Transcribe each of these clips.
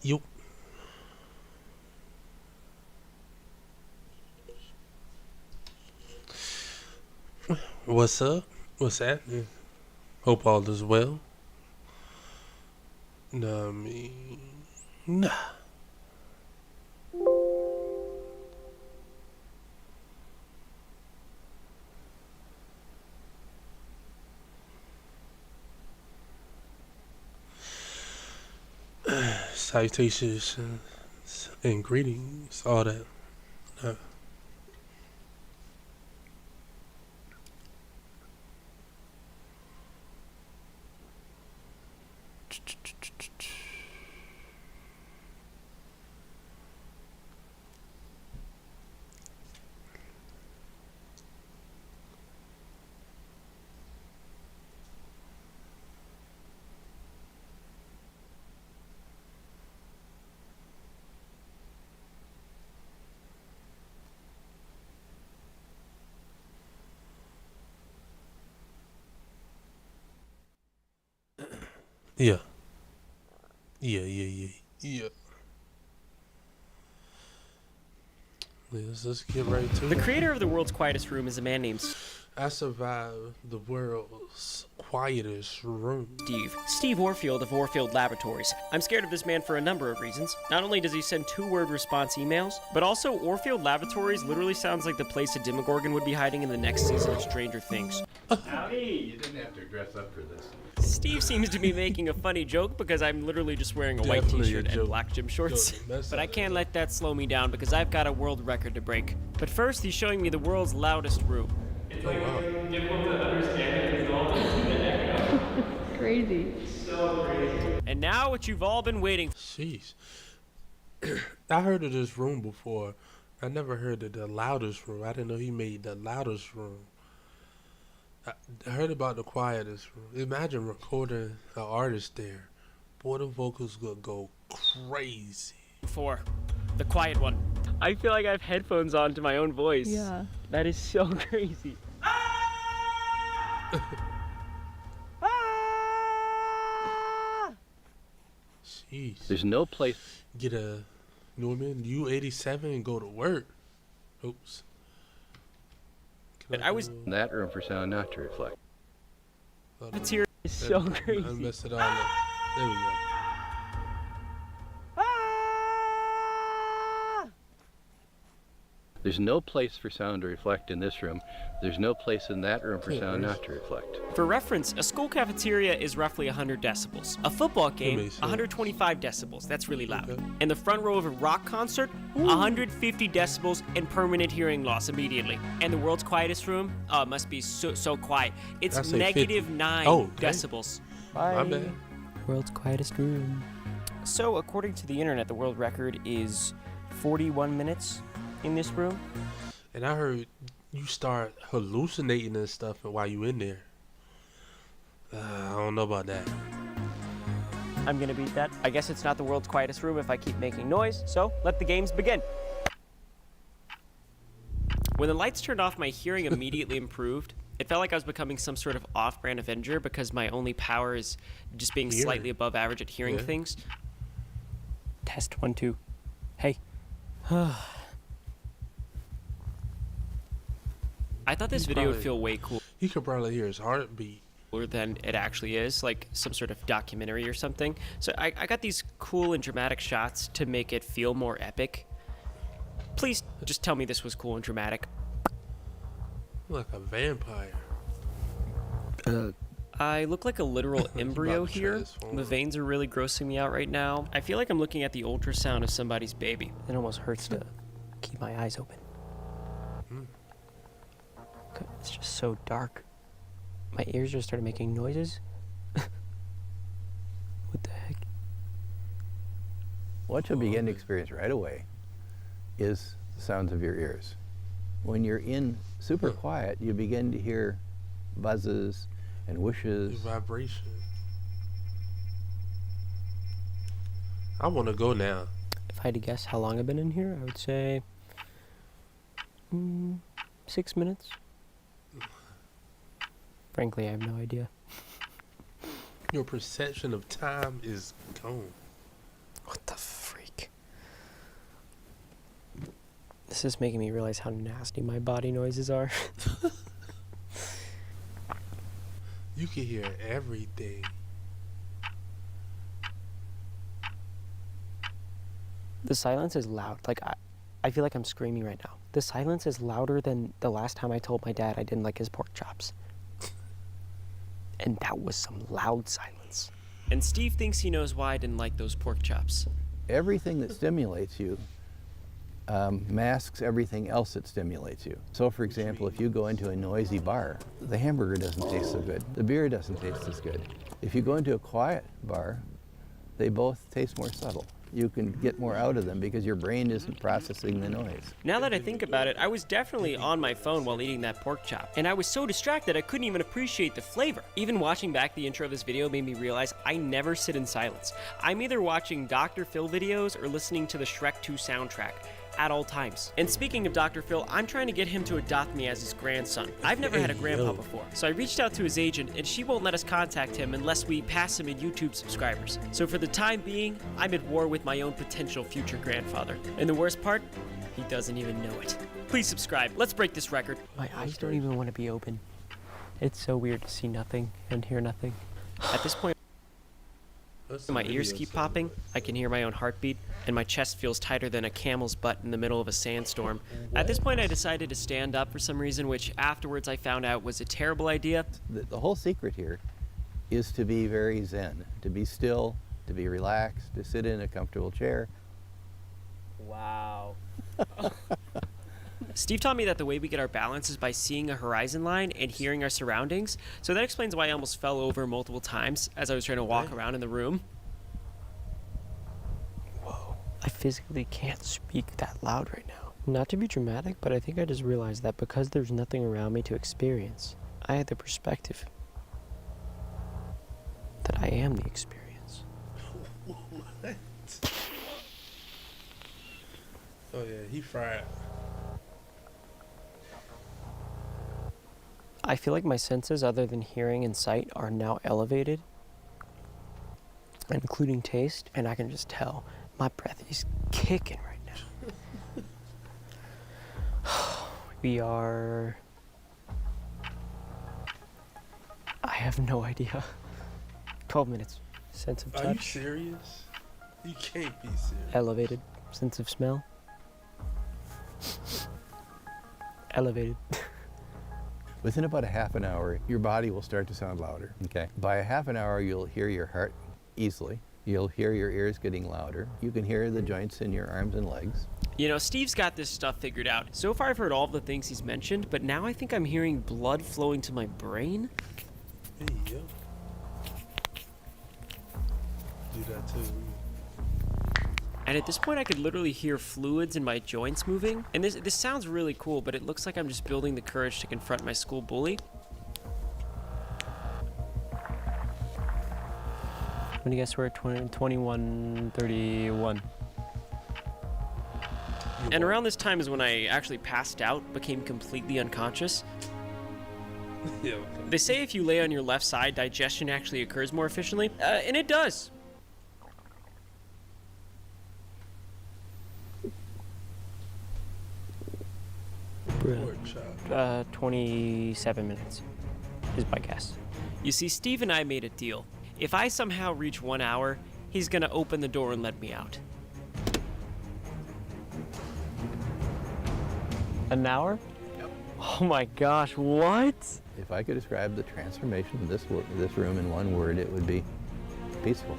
You. What's up? What's happening? Hope all is well. Nah, me. Nah. Salutations and greetings, all that. Uh, yeah. Yeah. Let's get right to The it. creator of the world's quietest room is a man named I survived the world's quietest room. Steve Warfield of Warfield Laboratories. I'm scared of this man for a number of reasons. Not only does he send two-word response emails, but also Warfield Laboratories literally sounds like the place a Demogorgon would be hiding in the next season of Stranger Things. Howdy! You didn't have to dress up for this. Steve seems to be making a funny joke because I'm literally just wearing a white Definitely a t-shirt and joke. black gym shorts. Joke. That's But I not can't it. let that slow me down because I've got a world record to break. But first, he's showing me the world's loudest room. Oh, wow. Difficult to understand it because all the Crazy. so crazy. And now what you've all been waiting for. Jeez. I heard of this room before. I never heard of the loudest room. I didn't know he made the loudest room. I heard about the quietest room. Imagine recording an artist there. Boy, the vocals would go crazy. The quiet one. I feel like I have headphones on to my own voice. Yeah. That is so crazy. Jeez. There's no place. Get a, you know what I mean? U87 and go to work. Oops. Can I was- go- In that room for sound not to reflect. hold It's on. here. It's so I crazy. messed it all up. There we go. There's no place for sound to reflect in this room. There's no place in that room for Yeah, sound there's- not to reflect. For reference, a school cafeteria is roughly 100 decibels. A football game, makes sense. 125 decibels. That's really loud. Okay. And the front row of a rock concert, 150 decibels and permanent hearing loss immediately. And the world's quietest room, must be so quiet. It's I say negative 50. 9 Oh, dang. decibels. My bad. World's quietest room. So, according to the internet, the world record is 41 minutes in this room. And I heard you start hallucinating and stuff while you in there. I don't know about that. I'm gonna beat that. I guess it's not the world's quietest room if I keep making noise, so let the games begin. When the lights turned off, my hearing immediately improved. It felt like I was becoming some sort of off-brand Avenger because my only power is just being Hearing. slightly above average at hearing Yeah. things. Test 1, 2. Hey. I thought this You video would probably- feel way cooler You could probably hear his heartbeat. than it actually is, like some sort of documentary or something. So I got these cool and dramatic shots to make it feel more epic. Please just tell me this was cool and dramatic. Like a vampire. I look like a literal embryo about to here. transform. The veins are really grossing me out right now. I feel like I'm looking at the ultrasound of somebody's baby. It almost hurts to keep my eyes open. God, it's just so dark. My ears just started making noises. What the heck? What you'll begin to experience right away is the sounds of your ears. When you're in super Huh. quiet, you begin to hear buzzes and The whooshes. vibration. I want to go now. If I had to guess how long I've been in here, I would say 6 minutes. Frankly, I have no idea. Your perception of time is gone. What the This is making me realize how nasty my body noises are. You can hear everything. The silence is loud. Like, I feel like I'm screaming right now. The silence is louder than the last time I told my dad I didn't like his pork chops. And that was some loud silence. And Steve thinks he knows why I didn't like those pork chops. Everything that stimulates you masks everything else that stimulates you. So for example, if you go into a noisy bar, the hamburger doesn't taste so good. The beer doesn't taste as good. If you go into a quiet bar, they both taste more subtle. You can get more out of them because your brain isn't processing the noise. Now that I think about it, I was definitely on my phone while eating that pork chop, and I was so distracted I couldn't even appreciate the flavor. Even watching back the intro of this video made me realize I never sit in silence. I'm either watching Dr. Phil videos or listening to the Shrek 2 soundtrack at all times. And speaking of Dr. Phil, I'm trying to get him to adopt me as his grandson. I've never had a grandpa before, so I reached out to his agent and she won't let us contact him unless we pass him in YouTube subscribers. So for the time being, I'm at war with my own potential future grandfather. And the worst part, he doesn't even know it. Please subscribe. Let's break this record. My eyes don't even want to be open. It's so weird to see nothing and hear nothing. At this point, my ears keep popping, I can hear my own heartbeat, and my chest feels tighter than a camel's butt in the middle of a sandstorm. At this point, I decided to stand up for some reason, which afterwards I found out was a terrible idea. The whole secret here is to be very zen, to be still, to be relaxed, to sit in a comfortable chair. Wow. Steve taught me that the way we get our balance is by seeing a horizon line and hearing our surroundings, so that explains why I almost fell over multiple times as I was trying to walk around in the room. Whoa. I physically can't speak that loud right now. Not to be dramatic, but I think I just realized that because there's nothing around me to experience, I had the perspective that I am the experience. What? Oh yeah, he fried. I feel like my senses, other than hearing and sight, are now elevated, including taste, and I can just tell my breath is kicking right now. We are... I have no idea. 12 minutes. Sense of touch. Are you serious? You can't be serious. Elevated. Sense of smell. Elevated. Within about a half an hour, your body will start to sound louder, okay? By a half an hour, you'll hear your heart easily. You'll hear your ears getting louder. You can hear the joints in your arms and legs. You know, Steve's got this stuff figured out. So far I've heard all of the things he's mentioned, but now I think I'm hearing blood flowing to my brain. There you go. Do that too. And at this point I could literally hear fluids in my joints moving. And this sounds really cool, but it looks like I'm just building the courage to confront my school bully. I'm gonna guess we're at 21:31. And around this time is when I actually passed out, became completely unconscious. Yeah, okay. They say if you lay on your left side, digestion actually occurs more efficiently, and it does. Pork chop. 27 minutes is my guess. You see, Steve and I made a deal. If I somehow reach 1 hour, he's gonna open the door and let me out. An hour? Yep. Oh my gosh, what? If I could describe the transformation of this room in one word, it would be peaceful.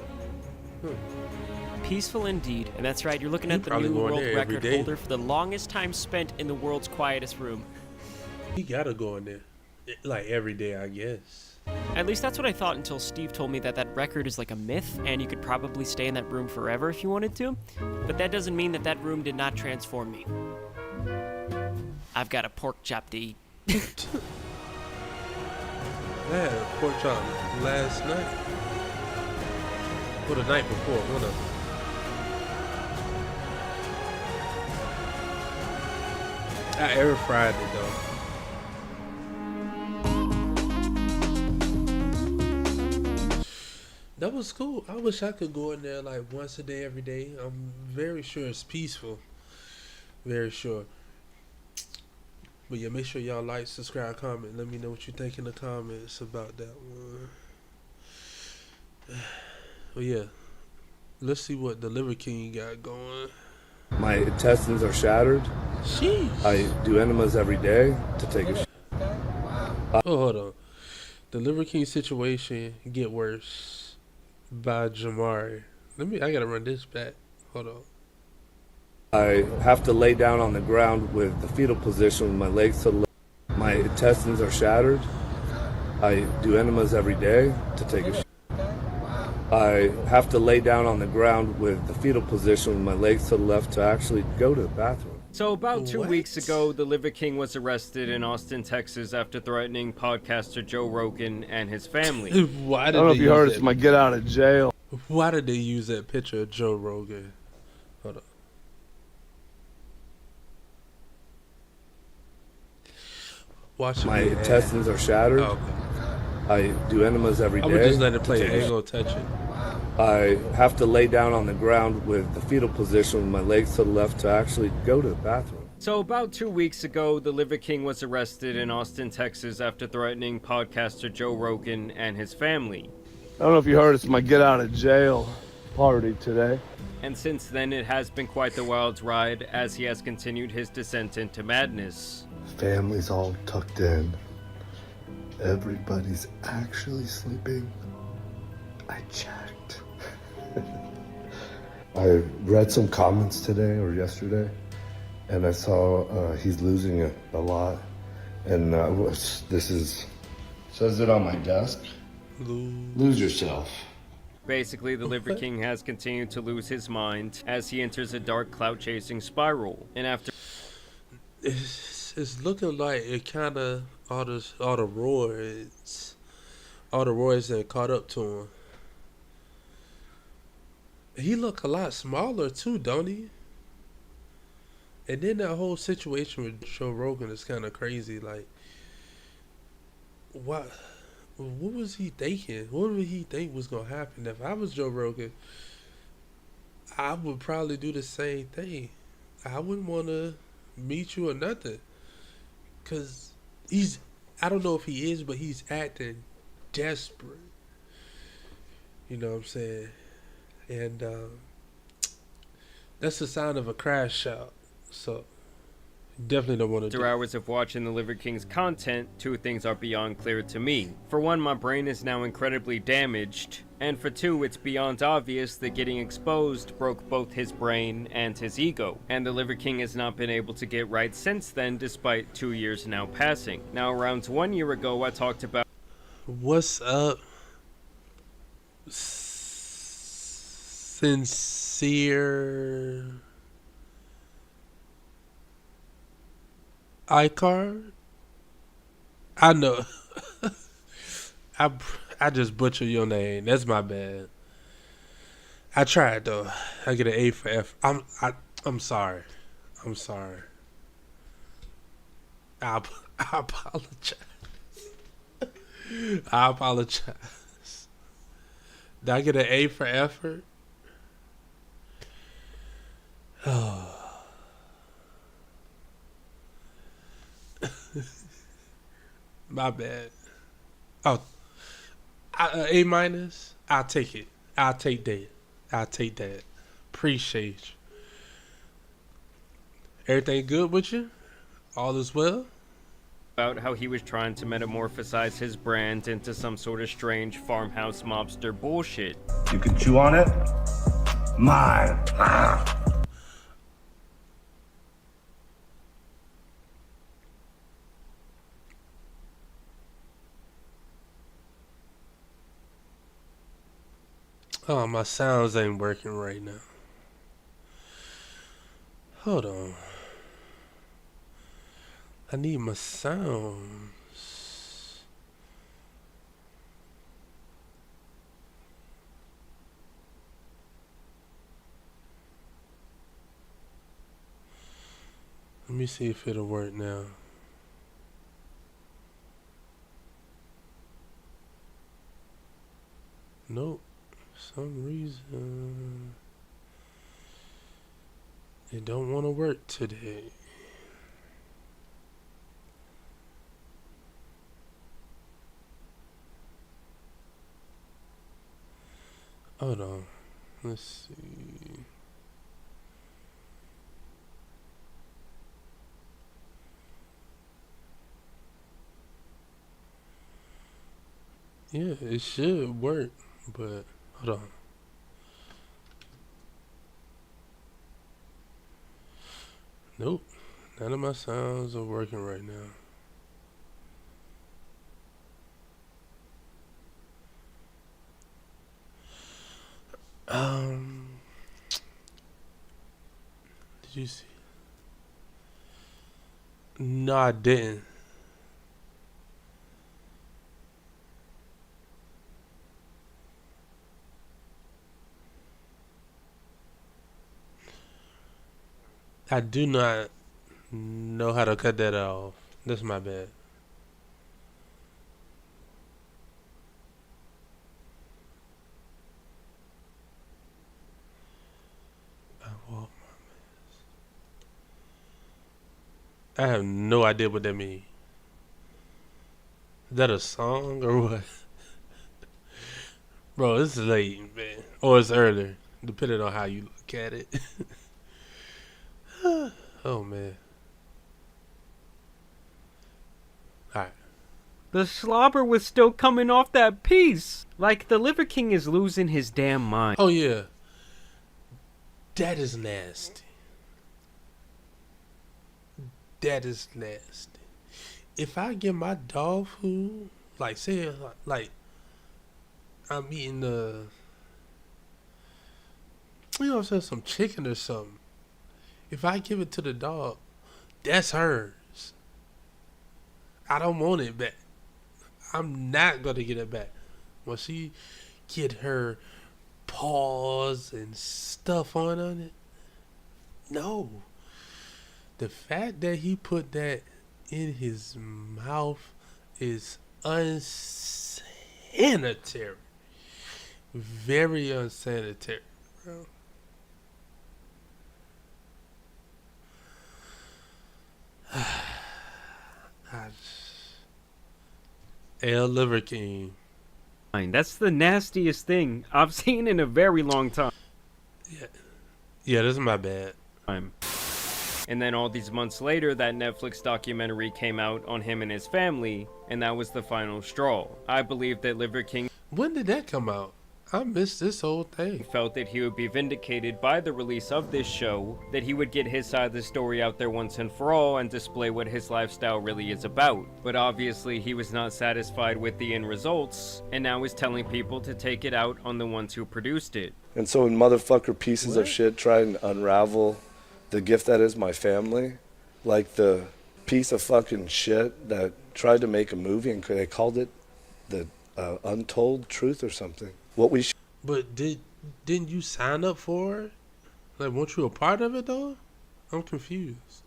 Peaceful indeed. And that's right, you're looking You at the probably new go in world there every record day. holder for the longest time spent in the world's quietest room. He gotta go in there. Like every day, I guess. At least that's what I thought until Steve told me that that record is like a myth and you could probably stay in that room forever if you wanted to. But that doesn't mean that that room did not transform me. I've got a pork chop to eat. I had a pork chop last night. Or the night before, one of them. I air fried it though. That was cool. I wish I could go in there like once a day, every day. I'm very sure it's peaceful. Very sure. But yeah, make sure y'all like, subscribe, comment. Let me know what you think in the comments about that one. But yeah, let's see what the Liver King got going. My intestines are shattered. Sheesh. I do enemas every day to take a Oh, hold on. The Liver King situation get worse by Jamari. I gotta run this back. Hold on. I have to lay down on the ground with the fetal position with my legs to the left. My intestines are shattered. I do enemas every day to take a I have to lay down on the ground with the fetal position with my legs to the left to actually go to the bathroom. So about 2 What? weeks ago, the Liver King was arrested in Austin, Texas after threatening podcaster Joe Rogan and his family. Why I did don't know they if you heard use it's that? my get out of jail. Why did they use that picture of Joe Rogan? Hold on. Watch My it. intestines are shattered. Oh, okay. I do enemas every I day. would just let it play. to I take a ain't gonna touch it. I have to lay down on the ground with the fetal position with my legs to the left to actually go to the bathroom. So about 2 weeks ago, the Liver King was arrested in Austin, Texas after threatening podcaster Joe Rogan and his family. I don't know if you heard it's my get out of jail party today. And since then, it has been quite the wild ride as he has continued his descent into madness. Family's all tucked in. Everybody's actually sleeping. I checked. I read some comments today or yesterday, and I saw he's losing a lot. And this is says it on my desk. Lose yourself. Basically, the Liver King has continued to lose his mind as he enters a dark clout-chasing spiral. And after It's looking like it kind of all the roids that caught up to him. He look a lot smaller too, don't he? And then that whole situation with Joe Rogan is kind of crazy. Like, what was he thinking? What did he think was gonna happen? If I was Joe Rogan, I would probably do the same thing. I wouldn't want to meet you or nothing. Cause I don't know if he is, but he's acting desperate. You know what I'm saying? And that's the sign of a crash out. So definitely don't want to. after hours of watching the Liver King's content, two things are beyond clear to me. For one, my brain is now incredibly damaged. And for two, it's beyond obvious that getting exposed broke both his brain and his ego. And the Liver King has not been able to get right since then, despite 2 years now passing. Now, around 1 year ago, I talked about What's up? Sincere iCard? I know. I just butchered your name. That's my bad. I tried though. I get an A for F. I'm sorry. I'm sorry. I apologize. I apologize. Did I get an A for effort? Oh. My bad. Oh, A minus. I'll take it. I'll take that. I'll take that. Appreciate you. Everything good with you? All is well? how he was trying to metamorphosize his brand into some sort of strange farmhouse mobster bullshit. You can chew on it. Mine. Oh, my sounds ain't working right now. Hold on. I need my sounds. Let me see if it'll work now. Nope. For some reason it don't want to work today. Hold on. Let's see. Yeah, it should work, but hold on. Nope. None of my sounds are working right now. Did you see? No, I didn't. I do not know how to cut that off. That's my bad. I walk I have no idea what that means. Is that a song or what? Bro, it's late, man. Or it's early, depending on how you look at it. Oh, man. Alright. The slobber was still coming off that piece. Like, the Liver King is losing his damn mind. Oh, yeah. That is nasty. That is nasty. If I get my dog food, like, say, like, I'm eating you know what I'm saying, some chicken or something. If I give it to the dog, that's hers. I don't want it back. I'm not gonna get it back. When she get her paws and stuff on it, no. The fact that he put that in his mouth is unsanitary. Very unsanitary, bro. El Liver King. That's the nastiest thing I've seen in a very long time. Yeah, this is my bad. And then all these months later, that Netflix documentary came out on him and his family, and that was the final straw. I believe that Liver King When did that come out? I missed this whole thing. felt that he would be vindicated by the release of this show, that he would get his side of the story out there once and for all and display what his lifestyle really is about. But obviously he was not satisfied with the end results, and now is telling people to take it out on the ones who produced it. And so when motherfucker pieces of shit try and unravel the gift that is my family, like the piece of fucking shit that tried to make a movie and they called it the Untold Truth or something. What we But didn't you sign up for it? Like, weren't you a part of it though? I'm confused.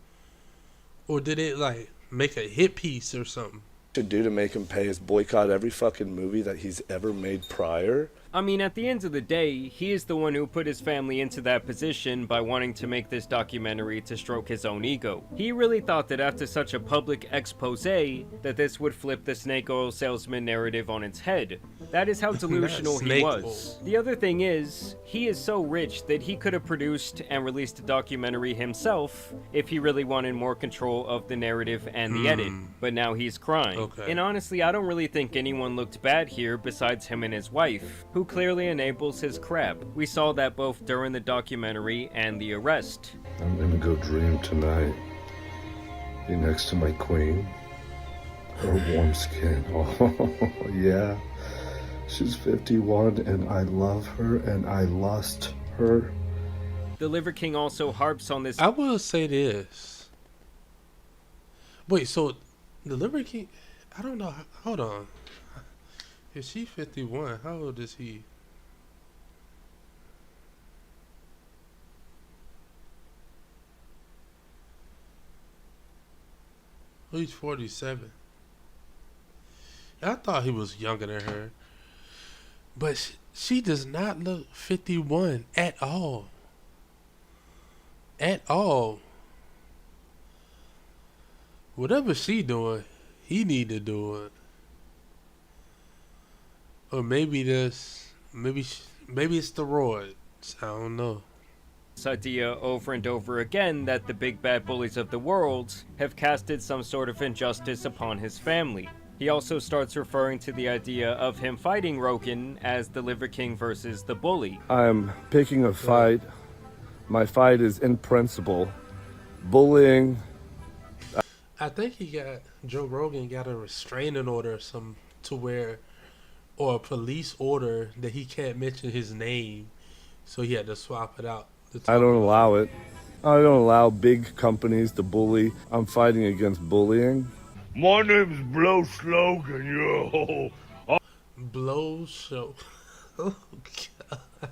Or did it like make a hit piece or something? should do to make him pay is boycott every fucking movie that he's ever made prior. I mean, at the end of the day, he is the one who put his family into that position by wanting to make this documentary to stroke his own ego. He really thought that after such a public expose, that this would flip the snake oil salesman narrative on its head. That is how delusional he snake was. The other thing is, he is so rich that he could have produced and released a documentary himself if he really wanted more control of the narrative and the edit. But now he's crying. Okay. And honestly, I don't really think anyone looked bad here besides him and his wife, who clearly enables his crap. We saw that both during the documentary and the arrest. I'm gonna go dream tonight. Be next to my queen. Her warm skin. Oh, yeah. She's 51 and I love her and I lost her. The Liver King also harps on this. I will say this. Wait, so the Liver King? I don't know. Hold on. Is she 51? How old is he? Oh, he's 47. I thought he was younger than her. But she does not look 51 at all. At all. Whatever she doing, he need to do it. Or maybe Maybe it's the roids. I don't know. This idea over and over again that the big bad bullies of the world have casted some sort of injustice upon his family. He also starts referring to the idea of him fighting Rogan as the Liver King versus the bully. I'm picking a fight. My fight is in principle. Bullying. I think Joe Rogan got a restraining order or some to where, or a police order that he can't mention his name, so he had to swap it out. I don't allow it. I don't allow big companies to bully. I'm fighting against bullying. My name's Blow Slogan, yo. Blow show. Oh God.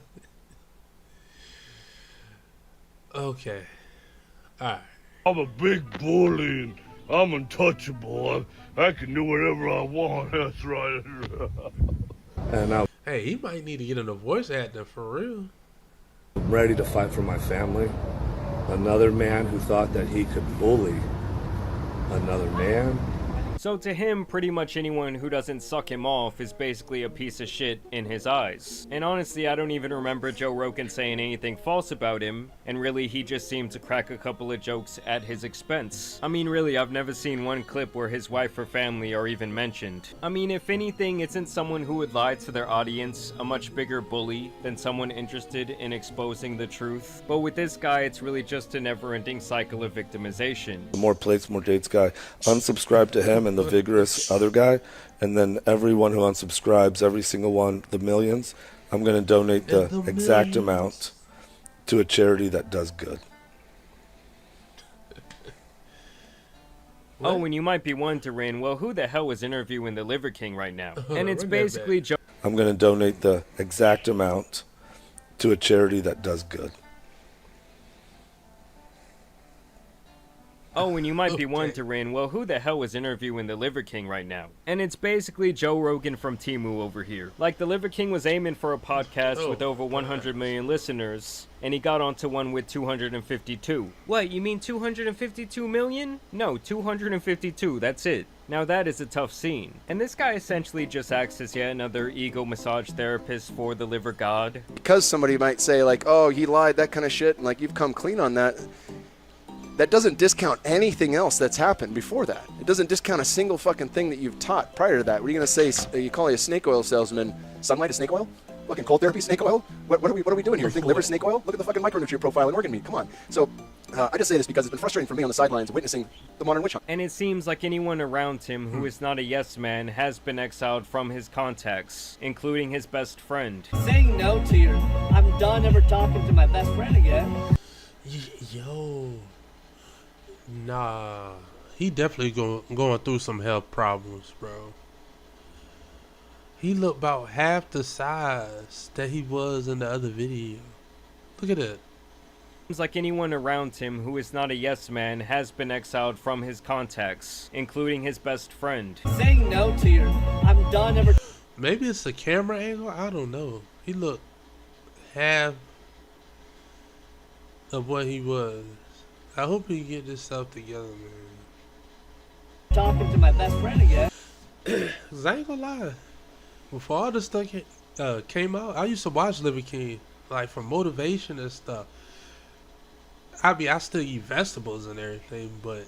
Okay. Alright. I'm a big bully and I'm untouchable. I can do whatever I want. That's right. And I'm Hey, he might need to get into voice acting for real. ready to fight for my family. Another man who thought that he could bully another man. So to him, pretty much anyone who doesn't suck him off is basically a piece of shit in his eyes. And honestly, I don't even remember Joe Rogan saying anything false about him, and really he just seemed to crack a couple of jokes at his expense. I mean really, I've never seen one clip where his wife or family are even mentioned. I mean, if anything, isn't someone who would lie to their audience a much bigger bully than someone interested in exposing the truth? But with this guy, it's really just a never-ending cycle of victimization. The more plates, more dates guy. Unsubscribe to him and the vigorous other guy, and then everyone who unsubscribes, every single one, the millions, I'm going to donate the exact amount to a charity that does good. Oh, and you might be wondering, well, who the hell is interviewing the Liver King right now? And it's basically Joe. I'm going to donate the exact amount to a charity that does good. Oh, and you might be wondering, well, who the hell is interviewing the Liver King right now? And it's basically Joe Rogan from Temu over here. Like, the Liver King was aiming for a podcast with over 100 million listeners, and he got onto one with 252. What, you mean 252 million? No, 252, that's it. Now that is a tough scene. And this guy essentially just acts as yet another ego massage therapist for the liver god. Because somebody might say, like, oh, he lied, that kind of shit, and, like, you've come clean on that. That doesn't discount anything else that's happened before that. It doesn't discount a single fucking thing that you've taught prior to that. What are you going to say? You call a snake oil salesman, sunlight is snake oil? Fucking cold therapy snake oil? What are we doing here? You think liver is snake oil? Look at the fucking micronutrient profile in organ meat. Come on. So I just say this because it's been frustrating for me on the sidelines witnessing the modern witch hunt. And it seems like anyone around him who is not a yes man has been exiled from his contacts, including his best friend. Saying no to your, I'm done ever talking to my best friend again. Yo. Nah. He definitely going through some health problems, bro. He looked about half the size that he was in the other video. Look at it. Seems like anyone around him who is not a yes man has been exiled from his contacts, including his best friend. Saying no to your, I'm done ever. Maybe it's a camera angle. I don't know. He looked half of what he was. I hope he get this stuff together, man. Talking to my best friend again. 'Cause I ain't gonna lie. Before all this stuff came out, I used to watch Liver King, like, for motivation and stuff. I still eat vegetables and everything, but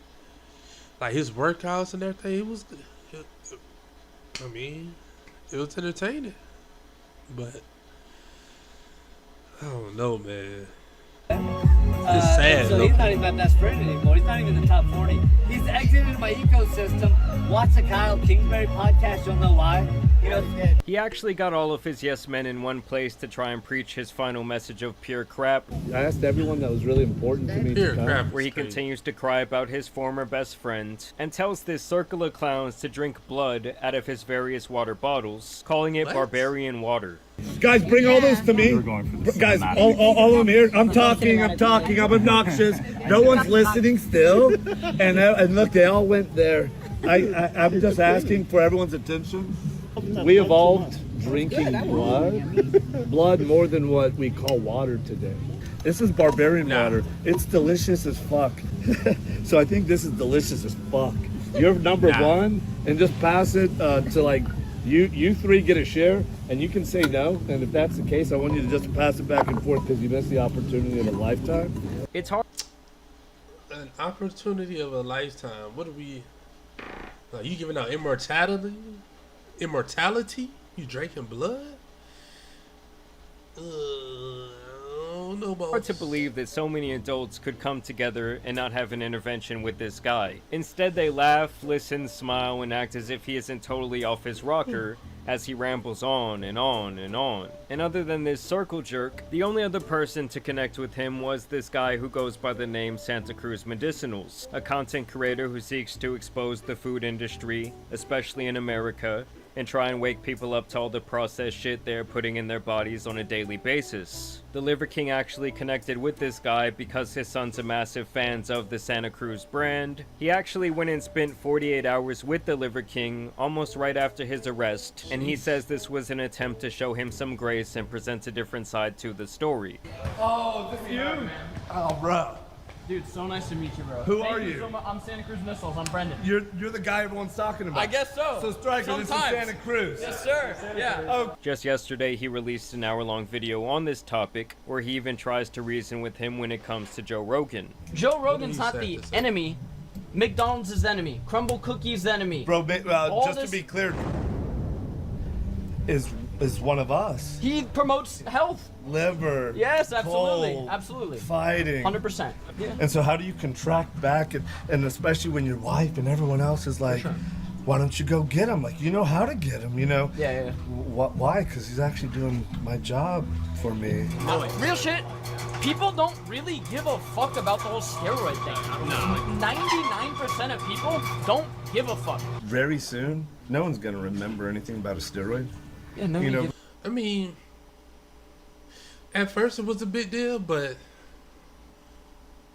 like his workouts and everything, it was entertaining. But I don't know, man. It's sad. So he's not even my best friend anymore. He's not even in the top 40. He's exited my ecosystem. Watch the Kyle Kingsbury podcast. You'll know why. You know, He actually got all of his yes men in one place to try and preach his final message of pure crap, I asked everyone that was really important to me Pure crap. where he continues to cry about his former best friend, and tells this circle of clowns to drink blood out of his various water bottles, calling it What? barbarian water. Guys, bring all those to me. Guys, all of them here. I'm talking, I'm obnoxious. No one's listening still. And look, they all went there. I'm just asking for everyone's attention. We evolved drinking blood more than what we call water today. This is barbarian water. It's delicious as fuck. So I think this is delicious as fuck. You're number one, and just pass it to like You three get a share, and you can say no. And if that's the case, I want you to just pass it back and forth because you missed the opportunity of a lifetime. It's hard. An opportunity of a lifetime. What are we? Like, you giving out immortality? Immortality? You drinking blood? I don't know about. Hard to believe that so many adults could come together and not have an intervention with this guy. Instead, they laugh, listen, smile, and act as if he isn't totally off his rocker as he rambles on and on and on. And other than this circle jerk, the only other person to connect with him was this guy who goes by the name Santa Cruz Medicinals, a content creator who seeks to expose the food industry, especially in America, and try and wake people up to all the processed shit they're putting in their bodies on a daily basis. The Liver King actually connected with this guy because his sons are massive fans of the Santa Cruz brand. He actually went and spent 48 hours with the Liver King almost right after his arrest, and he says this was an attempt to show him some grace and present a different side to the story. Oh, this you? Oh, bro. Dude, so nice to meet you, bro. Who are you? So I'm Santa Cruz Missiles. I'm Brendan. You're the guy everyone's talking about. I guess so. So Striker, this is Santa Cruz. Yes, sir. Yeah. Oh. Just yesterday, he released an hour-long video on this topic, where he even tries to reason with him when it comes to Joe Rogan. Joe Rogan's not the enemy. McDonald's is the enemy. Crumble Cookie's the enemy. Bro, just to be clear, is one of us. He promotes health. Liver. Yes, absolutely. Cold, Absolutely. Fighting. 100%. Yeah. And so how do you contract back, and especially when your wife and everyone else is like, why don't you go get him? Like, you know how to get him, you know? Yeah. Why? Because he's actually doing my job for me. Real shit. People don't really give a fuck about the whole steroid thing. No. 99% of people don't give a fuck. Very soon, no one's gonna remember anything about a steroid. Yeah, no, you know. I mean, at first it was a big deal, but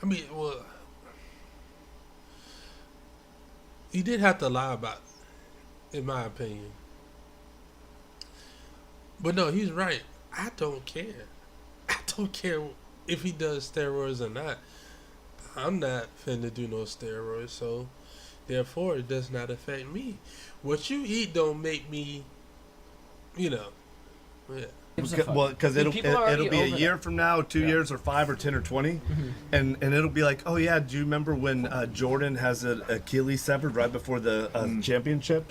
I mean, well, he did have to lie about it, in my opinion. But no, he's right. I don't care. I don't care if he does steroids or not. I'm not finna do no steroids, so therefore it does not affect me. What you eat don't make me, you know. Yeah. Well, because it'll be a year from now, 2 years, or 5 or 10 or 20, and it'll be like, oh yeah, do you remember when Jordan has an Achilles severed right before the championship?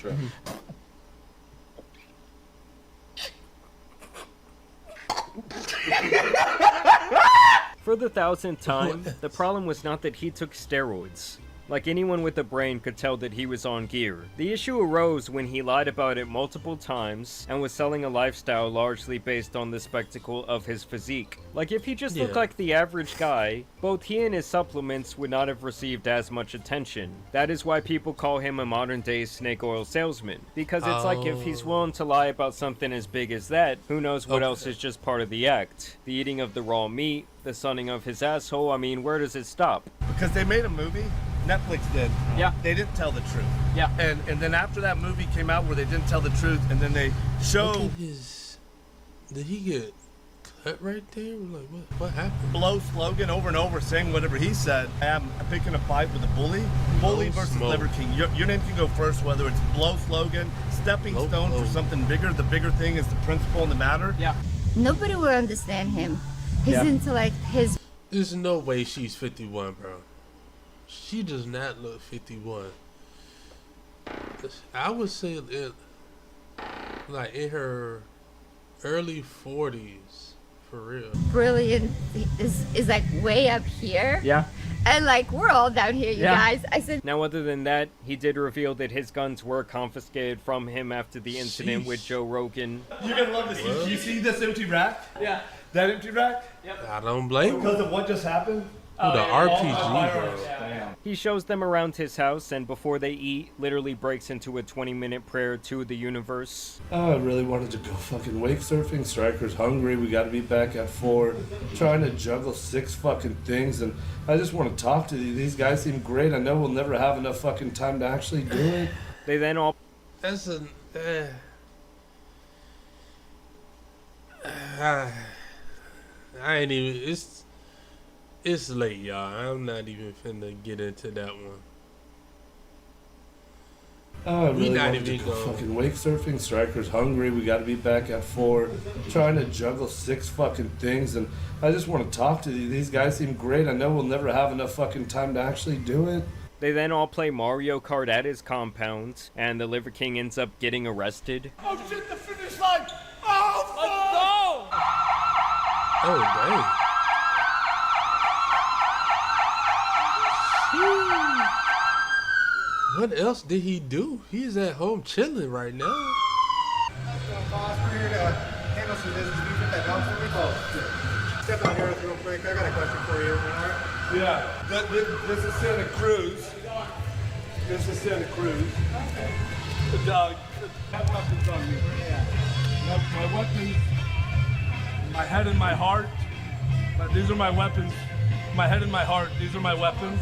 For the 1000th time, the problem was not that he took steroids. Like anyone with a brain could tell that he was on gear. The issue arose when he lied about it multiple times and was selling a lifestyle largely based on the spectacle of his physique. Like if he just looked like the average guy, both he and his supplements would not have received as much attention. That is why people call him a modern day snake oil salesman. Because it's like if he's willing to lie about something as big as that, who knows what else is just part of the act. The eating of the raw meat, the sunning of his asshole, I mean, where does it stop? Because they made a movie. Netflix did. Yeah. They didn't tell the truth. Yeah. And then after that movie came out where they didn't tell the truth, and then they showed Did he get cut right there? Like what happened? blow slogan over and over saying whatever he said. I'm picking a fight with a bully. Bully versus Liver King. Your name can go first, whether it's blow slogan, stepping stone for something bigger. The bigger thing is the principle and the matter. Yeah. Nobody will understand him. His intellect, his... There's no way she's 51, bro. She does not look 51. I would say like in her early 40s, for real. Brilliant is like way up here. Yeah. And like we're all down here, you guys. I said. Now, other than that, he did reveal that his guns were confiscated from him after the incident with Joe Rogan. You're gonna love this. You see this empty rack? Yeah. That empty rack? Yep. I don't blame him. Because of what just happened? The RPG, bro. He shows them around his house, and before they eat, literally breaks into a 20-minute prayer to the universe. Oh, I really wanted to go fucking wake surfing. Striker's hungry. We got to be back at 4. Trying to juggle 6 fucking things, and I just want to talk to you. These guys seem great. I know we'll never have enough fucking time to actually do it. They then all... That's a... I ain't even... It's late, y'all. I'm not even finna get into that one. Oh, I really not wanted to even go going. fucking wake surfing. Striker's hungry. We got to be back at 4. Trying to juggle 6 fucking things, and I just want to talk to you. These guys seem great. I know we'll never have enough fucking time to actually do it. They then all play Mario Kart at his compound, and the Liver King ends up getting arrested. Oh shit, the finish line! Oh, Let's go! Oh, dang. What else did he do? He's at home chilling right now. We're here to handle some business. Can you put that down for me? Oh, step out here real quick. I got a question for you. All right? Yeah, this is Santa Cruz. This is Santa Cruz. The dog. Have weapons on me. My weapons, my head and my heart. These are my weapons. My head and my heart. These are my weapons.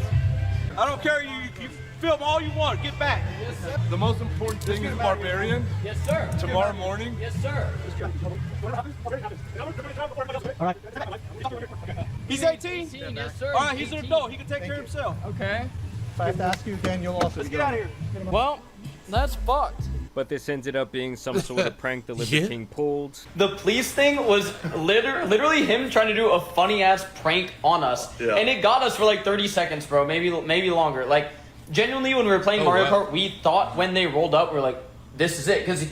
I don't care. You film all you want. Get back. Yes, sir. The most important thing is Barbarian. Yes, sir. Tomorrow morning. Yes, sir. All right. He's 18? Yes, sir. All right, he's an adult. He can take care of himself. Okay. If I have to ask you again, you'll also. Let's get out of here. Well, that's fucked. But this ended up being some sort of prank the Liver Yeah. King pulled. The police thing was literally him trying to do a funny ass prank on us, Yeah. and it got us for like 30 seconds, bro. Maybe longer. Like genuinely, when we were playing Mario wow. Kart, we thought when they rolled up, we were like, "This is it," because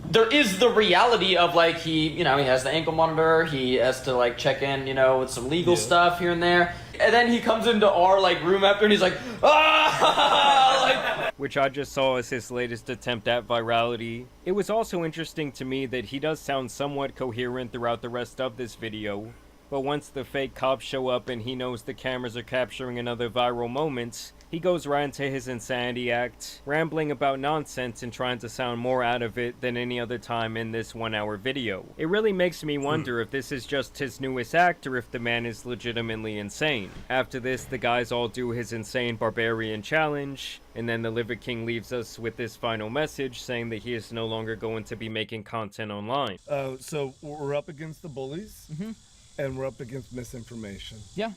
there is the reality of like he has the ankle monitor, he has to like check in, with some legal stuff here and there, and then he comes into our like room after, and he's like, ah, Which I just saw as his latest attempt at virality. It was also interesting to me that he does sound somewhat coherent throughout the rest of this video, but once the fake cops show up and he knows the cameras are capturing another viral moment, he goes right into his insanity act, rambling about nonsense and trying to sound more out of it than any other time in this 1-hour video. It really makes me wonder if this is just his newest act or if the man is legitimately insane. After this, the guys all do his insane barbarian challenge, and then the Liver King leaves us with this final message saying that he is no longer going to be making content online. So we're up against the bullies, and we're up against misinformation. Yeah.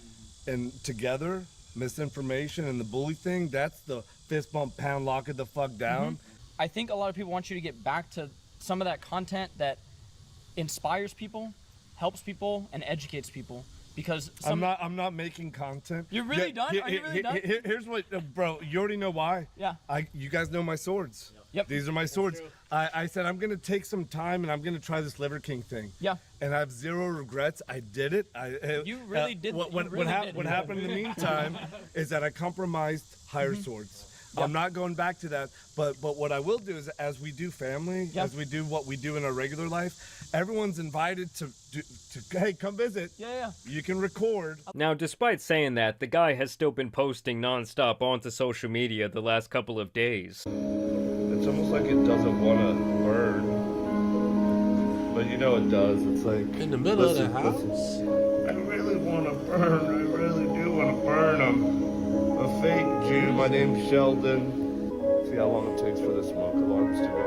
And together, misinformation and the bully thing, that's the fist bump, pound, lock it the fuck down. I think a lot of people want you to get back to some of that content that inspires people, helps people, and educates people. Because I'm not making content. You're really done? Are you really done? Here's what, bro. You already know why. Yeah. You guys know my swords. Yep. These are my swords. I said I'm gonna take some time and I'm gonna try this Liver King thing. Yeah. And I have zero regrets. I did it. You really did. What you really did. happened in the meantime is that I compromised higher swords. I'm not going back to that. But what I will do is, as we do family, as we do what we do in our regular life, everyone's invited to hey, come visit. Yeah. You can record. Now, despite saying that, the guy has still been posting non-stop onto social media the last couple of days. It's almost like it doesn't want to burn. But it does. It's like... In the middle of the house? I really want to burn. I really do want to burn. I'm a fake Jew. My name's Sheldon. See how long it takes for the smoke alarms to go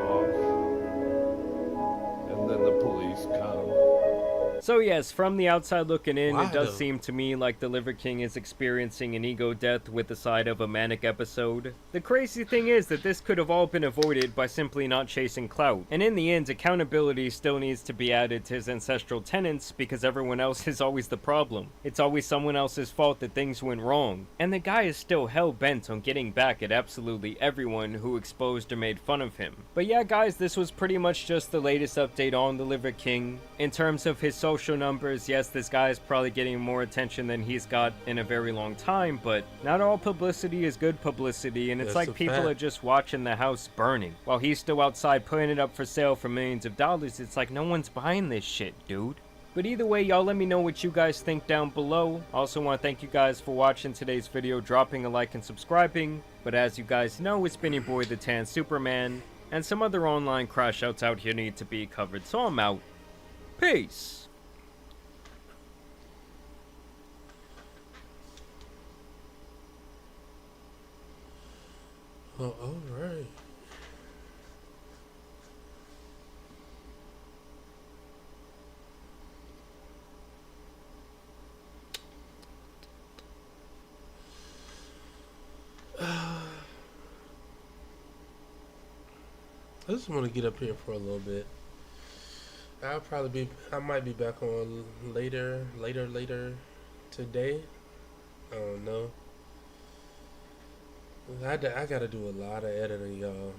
off. And then the police come. So yes, from the outside looking in, Why it does though? seem to me like the Liver King is experiencing an ego death with the side of a manic episode. The crazy thing is that this could have all been avoided by simply not chasing clout. And in the end, accountability still needs to be added to his ancestral tenets because everyone else is always the problem. It's always someone else's fault that things went wrong. And the guy is still hell-bent on getting back at absolutely everyone who exposed or made fun of him. But yeah guys, this was pretty much just the latest update on the Liver King. In terms of his social numbers, yes, this guy is probably getting more attention than he's got in a very long time, but not all publicity is good publicity, and it's That's like a people fact. are just watching the house burning. While he's still outside putting it up for sale for millions of dollars, it's like no one's buying this shit, dude. But either way, y'all let me know what you guys think down below. I also want to thank you guys for watching today's video, dropping a like and subscribing. But as you guys know, it's been your boy the Tan Superman, and some other online crash outs out here need to be covered, so I'm out. Peace. Oh, all right. I just want to get up here for a little bit. I might be back on later today. I don't know. I gotta do a lot of editing, y'all.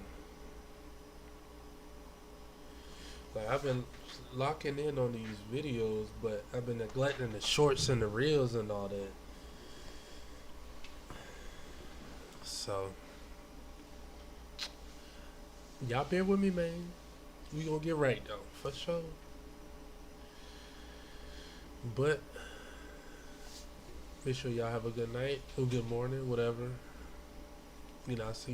Like, I've been locking in on these videos, but I've been neglecting the shorts and the reels and all that. So, y'all bear with me, man. We gonna get right though, for sure. But make sure y'all have a good night or good morning, whatever. You know, I see